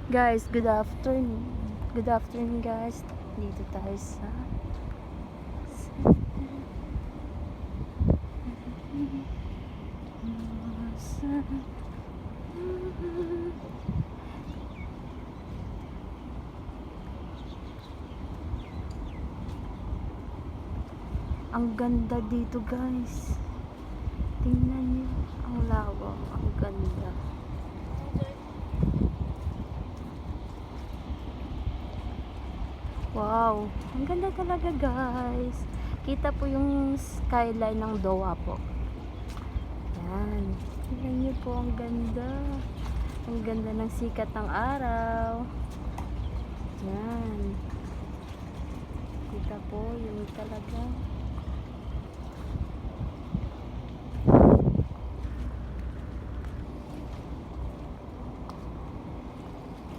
Guys, good afternoon. Good afternoon guys. Dito tayo sa ang ganda dito guys. Tingnan niyo ang lawak, ang ganda. Wow, ang ganda talaga guys. Kita po yung skyline ng Doha po. Yan. Tingnan niyo po, ang ganda. Ang ganda ng sikat ng araw. Yan. Kita po yung talaga